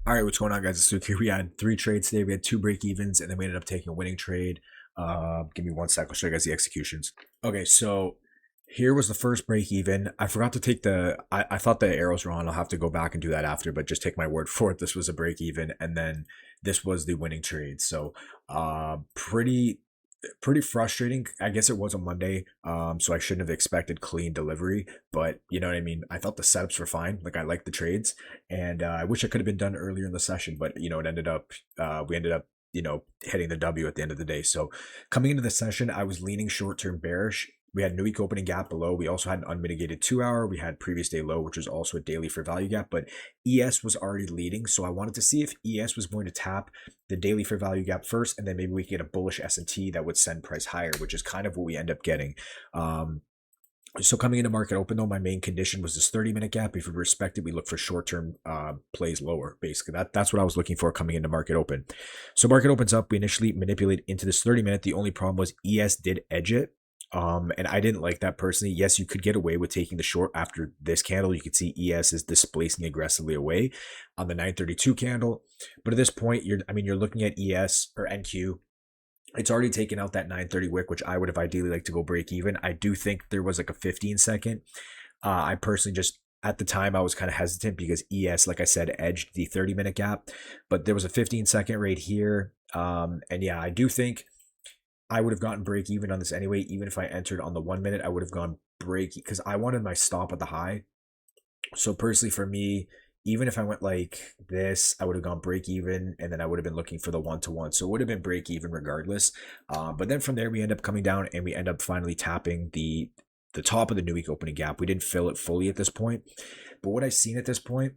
All right, what's going on, guys? It's Luke here. We had 3 trades today. We had 2 break evens, and then we ended up taking a winning trade. Give me 1 sec. I'll show you guys the executions. Okay, so here was the first break even. I forgot to take the. I thought the arrows were on. I'll have to go back and do that after, but just take my word for it. This was a break even, and then this was the winning trade. So, pretty frustrating. I guess it was a Monday, so I shouldn't have expected clean delivery. But you know what I mean. I thought the setups were fine. Like I liked the trades, and I wish it could have been done earlier in the session. But it ended up. We ended up. Hitting the W at the end of the day. So coming into the session, I was leaning short term bearish. We had new week opening gap below. We also had an unmitigated 2 hour. We had previous day low, which was also a daily fair value gap, but ES was already leading. So I wanted to see if ES was going to tap the daily fair value gap first, and then maybe we could get a bullish S&T that would send price higher, which is kind of what we end up getting. So coming into market open, though, my main condition was this 30-minute gap. If we respect it, we look for short-term plays lower. Basically, that's what I was looking for coming into market open. So market opens up. We initially manipulate into this 30-minute. The only problem was ES did edge it. And I didn't like that personally. Yes, you could get away with taking the short after this candle. You could see ES is displacing aggressively away on the 932 candle. But at this point, you're looking at ES or NQ. It's already taken out that 930 wick, which I would have ideally liked to go break even. I do think there was like a 15 second. I personally just at the time I was kind of hesitant because ES, like I said, edged the 30-minute gap, but there was a 15 second right here. And yeah, I do think I would have gotten break even on this anyway. Even if I entered on the 1 minute, I would have gone break because I wanted my stop at the high. So personally for me, even if I went like this, I would have gone break even, and then I would have been looking for the 1-to-1. So it would have been break even regardless. But then from there, we end up coming down and we end up finally tapping the top of the new week opening gap. We didn't fill it fully at this point. But what I've seen at this point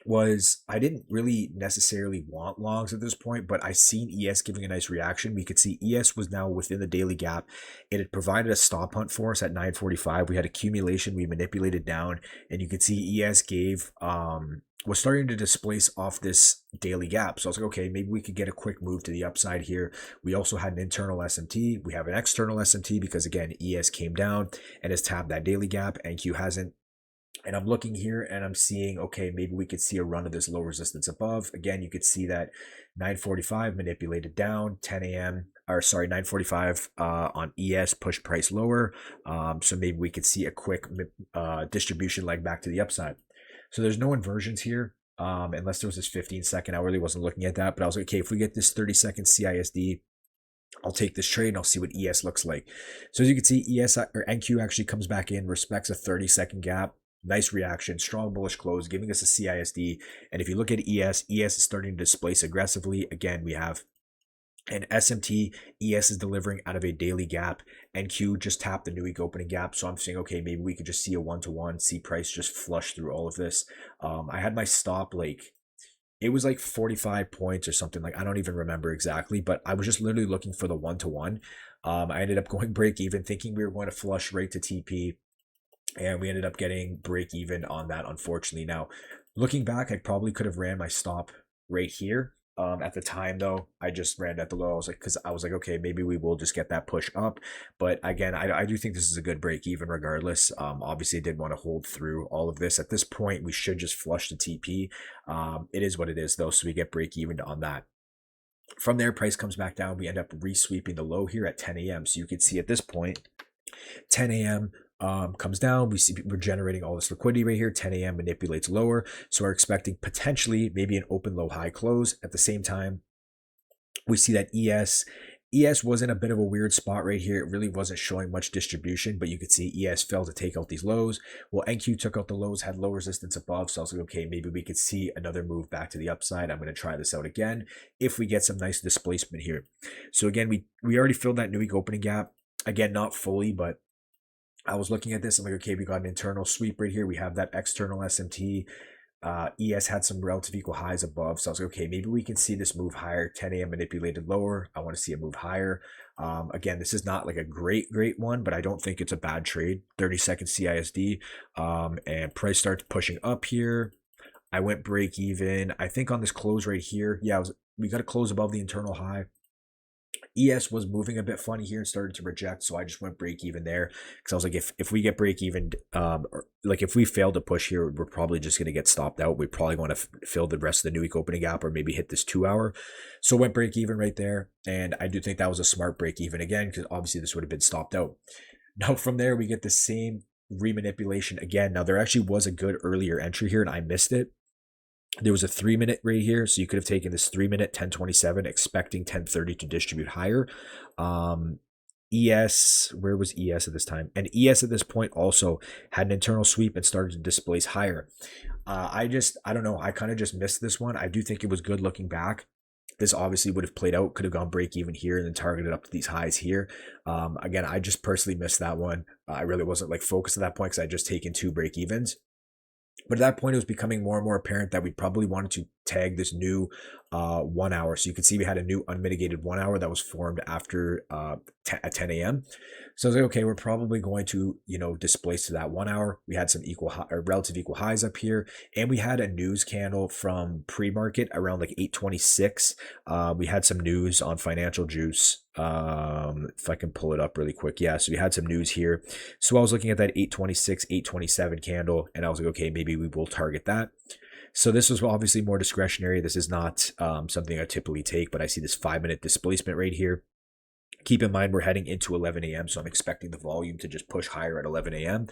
was I didn't really necessarily want longs at this point, but I seen ES giving a nice reaction. We could see ES was now within the daily gap. It had provided a stop hunt for us at 945. We had accumulation. We manipulated down, and you could see ES gave was starting to displace off this daily gap. So I was like, okay, maybe we could get a quick move to the upside here. We also had an internal SMT. We have an external SMT because again, ES came down and has tapped that daily gap. NQ hasn't. And I'm looking here and I'm seeing, okay, maybe we could see a run of this low resistance above. Again, you could see that 945 manipulated down, 10 a.m. or sorry, 945 on ES push price lower. So maybe we could see a quick distribution leg back to the upside. So there's no inversions here. Unless there was this 15 second. I really wasn't looking at that, but I was like, okay, if we get this 30-second CISD, I'll take this trade and I'll see what ES looks like. So as you can see, ES or NQ actually comes back in, respects a 30-second gap. Nice reaction, strong bullish close, giving us a CISD. And if you look at ES, ES is starting to displace aggressively. Again, we have an SMT. ES is delivering out of a daily gap. NQ just tapped the new week opening gap. So I'm saying, okay, maybe we could just see a 1-to-1, see price just flush through all of this. I had my stop it was like 45 points or something. Like I don't even remember exactly, but I was just literally looking for the 1-to-1. I ended up going break even, thinking we were going to flush right to TP, and we ended up getting break even on that, unfortunately. Now, looking back, I probably could have ran my stop right here. At the time, though, I just ran at the low. I was like, okay, maybe we will just get that push up. But again, I do think this is a good break even regardless. Obviously, I did want to hold through all of this. At this point, we should just flush the TP. It is what it is, though, so we get break even on that. From there, price comes back down. We end up resweeping the low here at 10 a.m. So you can see at this point, 10 a.m. Comes down. We're generating all this liquidity right here. 10 a.m. manipulates lower. So we're expecting potentially maybe an open low high close. At the same time, we see that ES was in a bit of a weird spot right here. It really wasn't showing much distribution, but you could see ES failed to take out these lows. Well, NQ took out the lows, had low resistance above. So I was like, okay, maybe we could see another move back to the upside. I'm going to try this out again if we get some nice displacement here. So again, we already filled that new week opening gap. Again, not fully, but I was looking at this. I'm like, okay, we got an internal sweep right here. We have that external SMT. ES had some relative equal highs above. So I was like, okay, maybe we can see this move higher. 10 a.m. manipulated lower. I want to see a move higher. Again, this is not like a great one, but I don't think it's a bad trade. 30-second CISD. And price starts pushing up here. I went break even. I think on this close right here, yeah, we got to close above the internal high. ES was moving a bit funny here and started to reject, so I just went break even there because I was like, if we get break even, or, like if we fail to push here, we're probably just going to get stopped out. We probably want to fill the rest of the new week opening gap or maybe hit this 2 hour. So went break even right there, and I do think that was a smart break even again because obviously this would have been stopped out. Now from there we get the same remanipulation again. Now there actually was a good earlier entry here and I missed it. There was a 3 minute right here, so you could have taken this 3 minute 1027, expecting 1030 to distribute higher. Um, ES, where was ES at this time? And ES at this point also had an internal sweep and started to displace higher. I don't know. I kind of just missed this one. I do think it was good looking back. This obviously would have played out, could have gone break even here and then targeted up to these highs here. Again, I just personally missed that one. I really wasn't like focused at that point because I just taken 2 break evens. But at that point, it was becoming more and more apparent that we probably wanted to tag this new 1 hour. So you can see we had a new unmitigated 1 hour that was formed after at 10 a.m. So I was like, okay, we're probably going to, displace to that 1 hour. We had some equal or relative equal highs up here. And we had a news candle from pre-market around like 826. We had some news on Financial Juice. If I can pull it up really quick. Yeah, so we had some news here. So I was looking at that 826, 827 candle, and I was like, okay, maybe we will target that. So this was obviously more discretionary. This is not something I typically take, but I see this 5 minute displacement right here. Keep in mind, we're heading into 11 a.m., so I'm expecting the volume to just push higher at 11 a.m.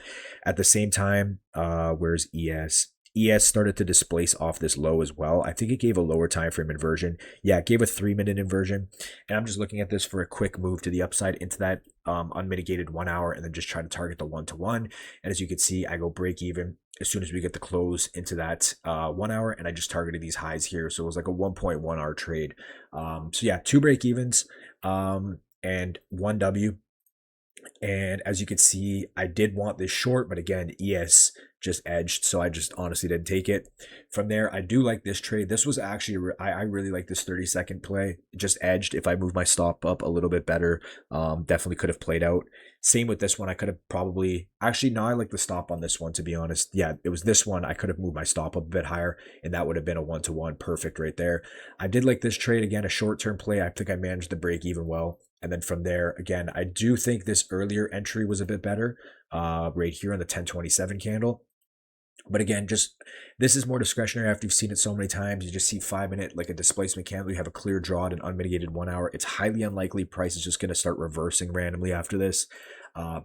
At the same time, where's ES? ES started to displace off this low as well. I think it gave a lower time frame inversion. Yeah, it gave a 3 minute inversion. And I'm just looking at this for a quick move to the upside into that unmitigated 1 hour and then just try to target the 1-to-1. And as you can see, I go break even as soon as we get the close into that 1 hour, and I just targeted these highs here. So it was like a 1.1 hour trade. So yeah, 2 break evens and 1W. And as you can see, I did want this short, but again, ES just edged, so I just honestly didn't take it. From there, I do like this trade. This was actually, I really like this 30-second play. It just edged. If I moved my stop up a little bit better, definitely could have played out. Same with this one. I could have probably, actually, no, I like the stop on this one, to be honest. Yeah, it was this one. I could have moved my stop up a bit higher, and that would have been a 1-to-1 perfect right there. I did like this trade. Again, a short-term play. I think I managed the break even well. And then from there, again, I do think this earlier entry was a bit better right here on the 1027 candle. But again, just this is more discretionary after you've seen it so many times. You just see 5 minute, like a displacement candle. You have a clear draw at an unmitigated 1 hour. It's highly unlikely price is just going to start reversing randomly after this.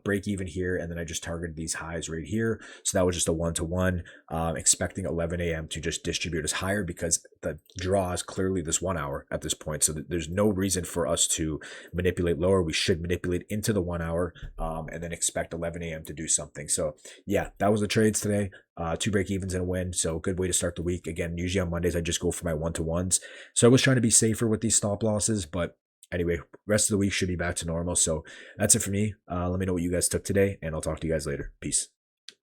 Break even here, and then I just targeted these highs right here. So that was just a 1-to-1, expecting 11 a.m. to just distribute as higher because the draw is clearly this 1 hour at this point. So there's no reason for us to manipulate lower. We should manipulate into the 1 hour and then expect 11 a.m. to do something. So yeah, that was the trades today. 2 break evens and a win. So good way to start the week. Again, usually on Mondays, I just go for my 1-to-1s. So I was trying to be safer with these stop losses, but anyway, rest of the week should be back to normal. So that's it for me. Let me know what you guys took today, and I'll talk to you guys later. Peace.